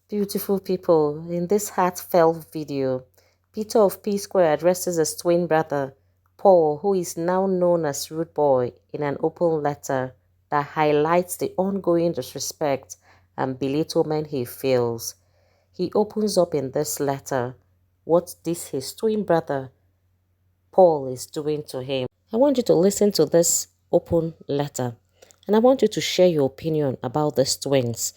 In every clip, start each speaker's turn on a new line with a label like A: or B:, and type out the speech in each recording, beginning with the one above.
A: Beautiful people, in this heartfelt video, Peter of Psquare addresses his twin brother, Paul, who is now known as Rude Boy, in an open letter that highlights the ongoing disrespect and belittlement he feels. He opens up in this letter what this his twin brother, Paul, is doing to him. I want you to listen to this open letter, and I want you to share your opinion about these twins.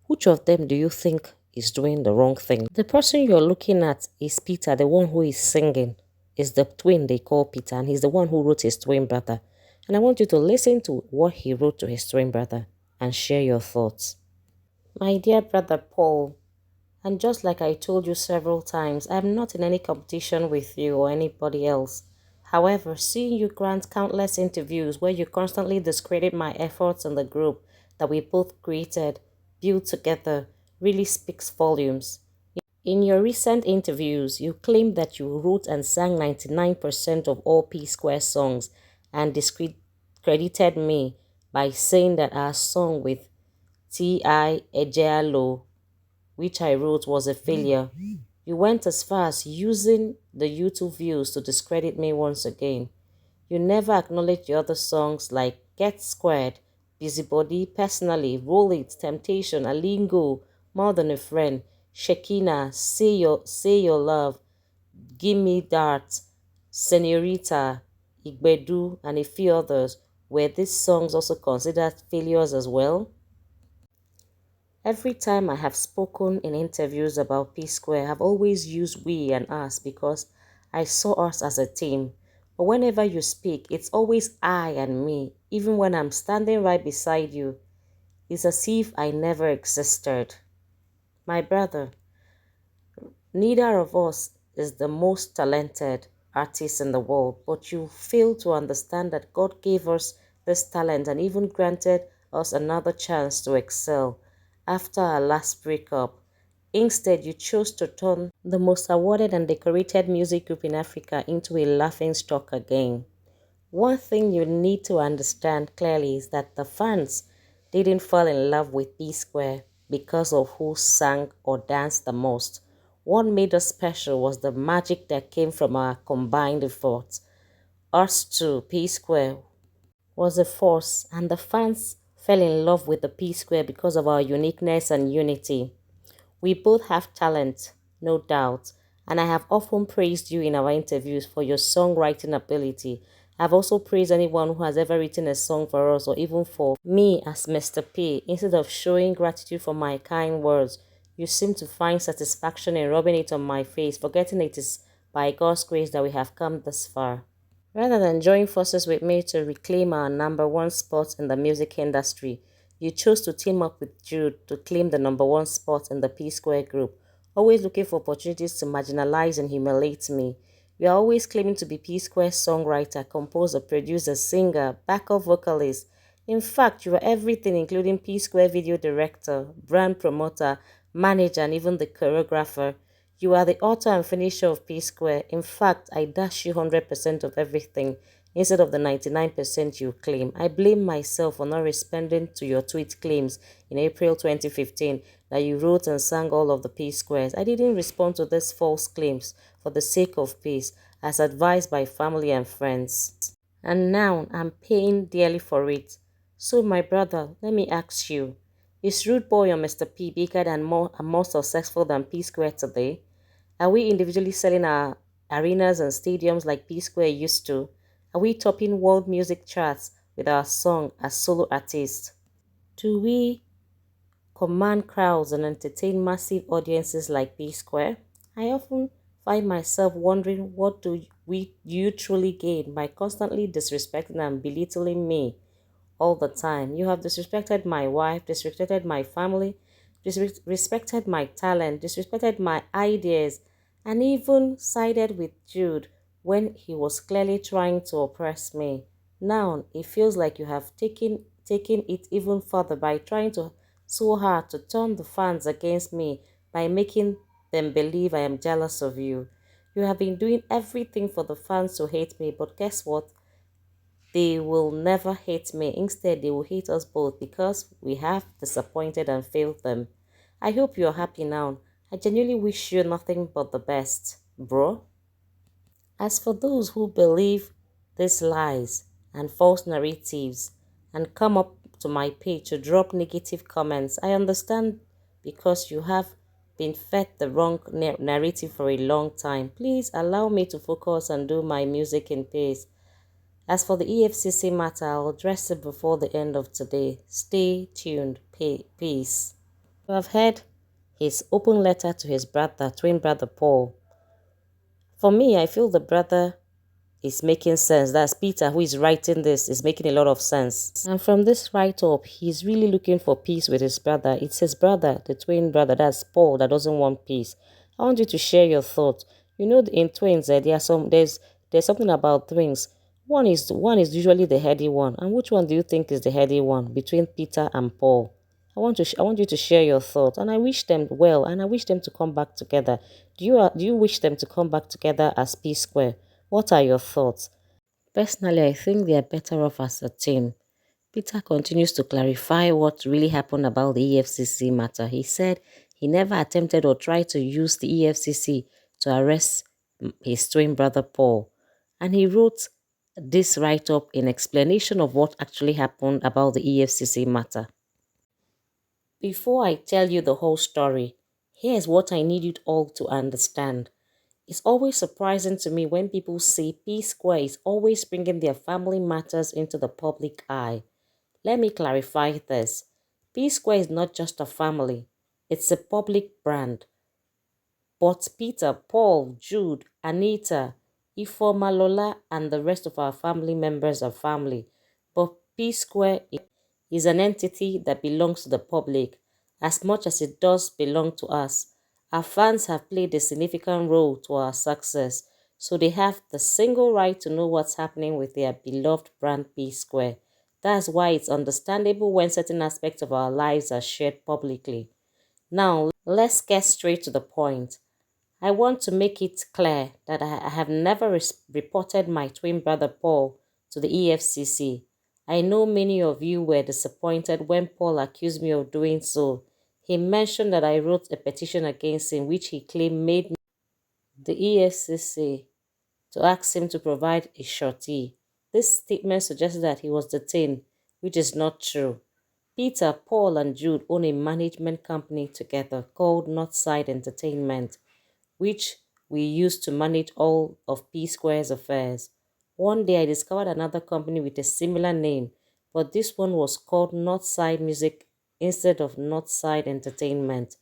A: Which of them do you think is doing the wrong thing? The person you're looking at is Peter, the one who is singing, is the twin they call Peter, and he's the one who wrote his twin brother. And I want you to listen to what he wrote to his twin brother and share your thoughts. My dear brother Paul, and just like I told you several times, I'm not in any competition with you or anybody else. However, seeing you grant countless interviews where you constantly discredit my efforts in the group that we both created, built together, really speaks volumes. In your recent interviews, you claimed that you wrote and sang 99% of all Psquare songs and discredited me by saying that our song with T.I. Ejalo, which I wrote, was a failure. You went as far as using the YouTube views to discredit me once again. You never acknowledged the other songs like Get Squared, Busybody, Personally, Roll It, Temptation, Alingo, More Than a Friend, Shekina, Say Your Love, Gimme That, Senorita, Igbedu, and a few others. Were these songs also considered failures as well? Every time I have spoken in interviews about Psquare, I've always used we and us because I saw us as a team. But whenever you speak, it's always I and me. Even when I'm standing right beside you, it's as if I never existed. My brother, neither of us is the most talented artist in the world, but you fail to understand that God gave us this talent and even granted us another chance to excel after our last breakup. Instead, you chose to turn the most awarded and decorated music group in Africa into a laughingstock again. One thing you need to understand clearly is that the fans didn't fall in love with Psquare because of who sang or danced the most. What made us special was the magic that came from our combined efforts. Us two, Psquare, was a force, and the fans fell in love with the Psquare because of our uniqueness and unity. We both have talent, no doubt, and I have often praised you in our interviews for your songwriting ability. I've also praised anyone who has ever written a song for us or even for me as Mr. P. Instead of showing gratitude for my kind words, you seem to find satisfaction in rubbing it on my face, forgetting it is by God's grace that we have come this far. Rather than join forces with me to reclaim our number one spot in the music industry, you chose to team up with Jude to claim the number one spot in the Psquare group, always looking for opportunities to marginalize and humiliate me. You are always claiming to be Psquare's songwriter, composer, producer, singer, backup vocalist. In fact, you are everything including Psquare video director, brand promoter, manager, and even the choreographer. You are the author and finisher of Psquare. In fact, I dash you 100% of everything instead of the 99% you claim. I blame myself for not responding to your tweet claims in April 2015 that you wrote and sang all of the Psquares. I didn't respond to these false claims for the sake of peace, as advised by family and friends. And now I'm paying dearly for it. So my brother, let me ask you, is Rude Boy or Mr. P bigger and more successful than Psquare today? Are we individually selling our arenas and stadiums like Psquare used to? Are we topping world music charts with our song as solo artists? Do we command crowds and entertain massive audiences like Psquare? I often find myself wondering, what do you truly gain by constantly disrespecting and belittling me all the time? You have disrespected my wife, disrespected my family, disrespected my talent, disrespected my ideas, and even sided with Jude when he was clearly trying to oppress me. Now it feels like you have taken it even further by trying to so hard to turn the fans against me by making them believe I am jealous of you. You have been doing everything for the fans to hate me, but guess what? They will never hate me. Instead, they will hate us both because we have disappointed and failed them. I hope you're happy now. I genuinely wish you nothing but the best, bro. As for those who believe these lies and false narratives and come up to my page to drop negative comments, I understand because you have been fed the wrong narrative for a long time. Please allow me to focus and do my music in peace. As for the EFCC matter, I'll address it before the end of today. Stay tuned. Peace. You have heard his open letter to his brother, twin brother Paul. For me, I feel the brother is making sense. That's Peter who is writing this is making a lot of sense. And from this write-up, he's really looking for peace with his brother. It's his brother, the twin brother, that's Paul, that doesn't want peace. I want you to share your thoughts. You know, in twins, there's something about twins. One is usually the heady one. And which one do you think is the heady one between Peter and Paul? I want you to share your thoughts, and I wish them well, and I wish them to come back together. Do you wish them to come back together as Psquare? What are your thoughts? Personally, I think they are better off as a team. Peter continues to clarify what really happened about the EFCC matter. He said he never attempted or tried to use the EFCC to arrest his twin brother Paul. And he wrote this write-up in explanation of what actually happened about the EFCC matter. Before I tell you the whole story, here's what I need you all to understand. It's always surprising to me when people say Psquare is always bringing their family matters into the public eye. Let me clarify this. Psquare is not just a family, it's a public brand. But Peter, Paul, Jude, Anita, Ifeoma Lola, and the rest of our family members are family. But Psquare is an entity that belongs to the public as much as it does belong to us. Our fans have played a significant role to our success, so they have the single right to know what's happening with their beloved brand Psquare. That's why it's understandable when certain aspects of our lives are shared publicly. Now, let's get straight to the point. I want to make it clear that I have never reported my twin brother Paul to the EFCC. I know many of you were disappointed when Paul accused me of doing so. He mentioned that I wrote a petition against him which he claimed made me the EFCC to ask him to provide a surety. This statement suggested that he was detained, which is not true. Peter, Paul, and Jude own a management company together called Northside Entertainment, which we use to manage all of Psquare's affairs. One day I discovered another company with a similar name, but this one was called Northside Music instead of Northside Entertainment.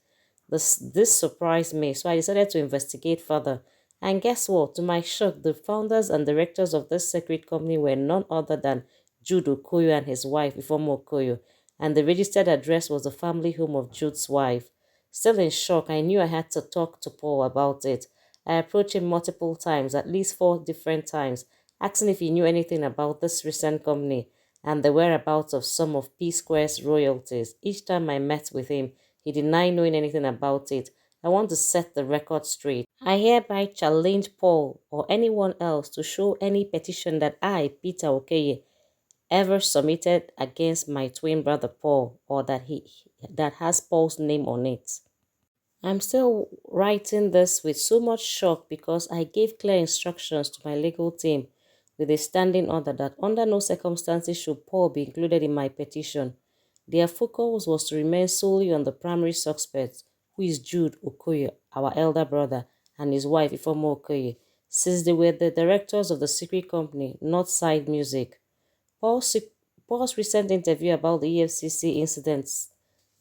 A: This surprised me, so I decided to investigate further. And guess what? To my shock, the founders and directors of this secret company were none other than Jude Okoye and his wife, Ifeoma Okoye, and the registered address was the family home of Jude's wife. Still in shock, I knew I had to talk to Paul about it. I approached him multiple times, at least 4 different times, asking if he knew anything about this recent company and the whereabouts of some of Psquare's royalties. Each time I met with him, he denied knowing anything about it. I want to set the record straight. I hereby challenge Paul or anyone else to show any petition that I, Peter Okoye, ever submitted against my twin brother Paul or that has Paul's name on it. I'm still writing this with so much shock because I gave clear instructions to my legal team with a standing order that under no circumstances should Paul be included in my petition. Their focus was to remain solely on the primary suspect, who is Jude Okoye, our elder brother, and his wife Ifeoma Okoye, since they were the directors of the secret company, Northside Music. Paul's recent interview about the EFCC incidents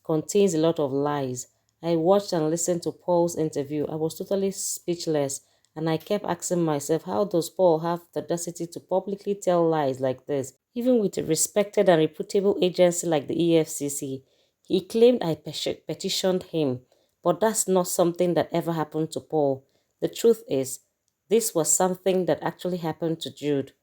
A: contains a lot of lies. I watched and listened to Paul's interview. I was totally speechless, and I kept asking myself, how does Paul have the audacity to publicly tell lies like this, even with a respected and reputable agency like the EFCC? He claimed I petitioned him, but that's not something that ever happened to Paul. The truth is, this was something that actually happened to Jude.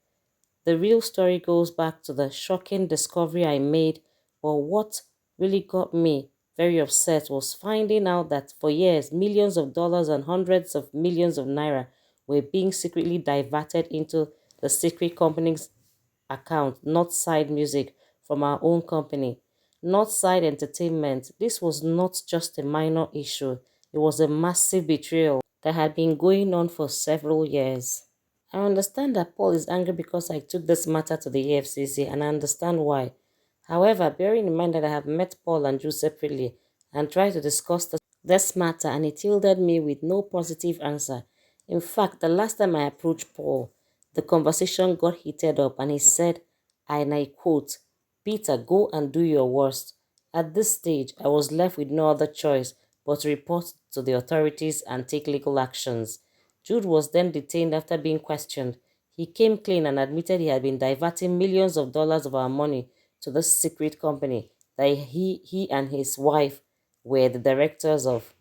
A: The real story goes back to the shocking discovery I made, but what really got me very upset was finding out that for years, millions of dollars and hundreds of millions of naira were being secretly diverted into the secret company's account, not side music, from our own company. Northside Entertainment. This was not just a minor issue, it was a massive betrayal that had been going on for several years. I understand that Paul is angry because I took this matter to the EFCC, and I understand why. However, bearing in mind that I have met Paul and Drew separately and tried to discuss this matter, and he yielded me with no positive answer. In fact, the last time I approached Paul, the conversation got heated up and he said, and I quote, "Peter, go and do your worst." At this stage, I was left with no other choice but to report to the authorities and take legal actions. Jude was then detained after being questioned. He came clean and admitted he had been diverting millions of dollars of our money to this secret company that he and his wife were the directors of.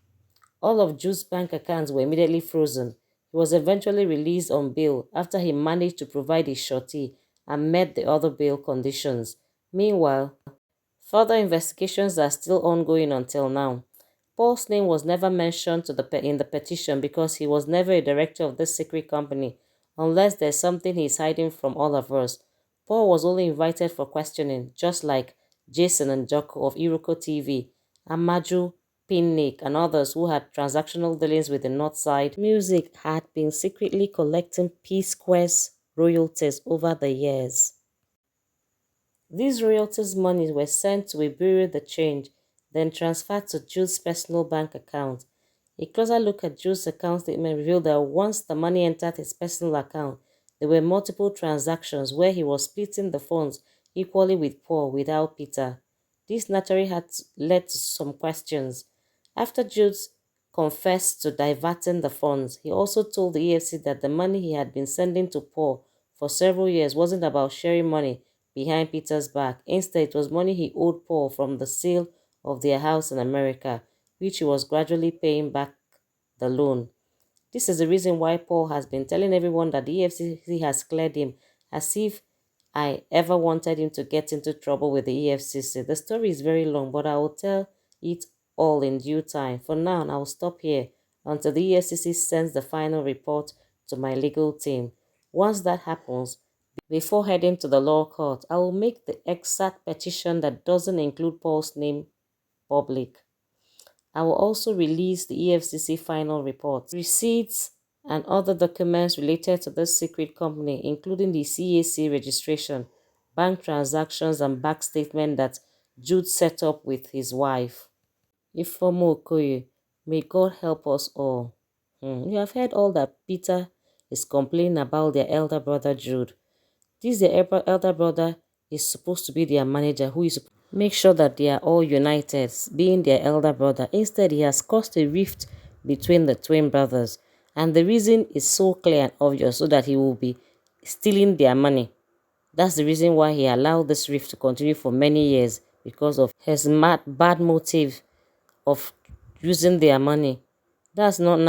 A: All of Jude's bank accounts were immediately frozen. He was eventually released on bail after he managed to provide his surety and met the other bail conditions. Meanwhile, further investigations are still ongoing until now. Paul's name was never mentioned in the petition because he was never a director of this secret company, unless there's something he's hiding from all of us. Paul was only invited for questioning, just like Jason and Jocko of Iroko TV, Amaju, Pinnick, and others who had transactional dealings with the Northside Music had been secretly collecting Psquare's royalties over the years. These royalties monies were sent to a bureau de change, then transferred to Jude's personal bank account. A closer look at Jude's account statement revealed that once the money entered his personal account, there were multiple transactions where he was splitting the funds equally with Paul without Peter. This naturally led to some questions. After Jude confessed to diverting the funds, he also told the EFC that the money he had been sending to Paul for several years wasn't about sharing money behind Peter's back. Instead, it was money he owed Paul from the sale of their house in America, which he was gradually paying back the loan. This is the reason why Paul has been telling everyone that the EFCC has cleared him, as if I ever wanted him to get into trouble with the EFCC. The story is very long, but I will tell it all in due time. For now, I will stop here until the EFCC sends the final report to my legal team. Once that happens, before heading to the law court, I will make the exact petition that doesn't include Paul's name public. I will also release the EFCC final report, receipts, and other documents related to this secret company, including the CAC registration, bank transactions, and bank statement that Jude set up with his wife. Ifeoma Okoye, may God help us all. You have heard all that Peter is complaining about their elder brother Jude. This their elder brother is supposed to be their manager, who is make sure that they are all united, being their elder brother. Instead, he has caused a rift between the twin brothers, and the reason is so clear and obvious, so that he will be stealing their money. That's the reason why he allowed this rift to continue for many years, because of his bad motive of using their money. That's not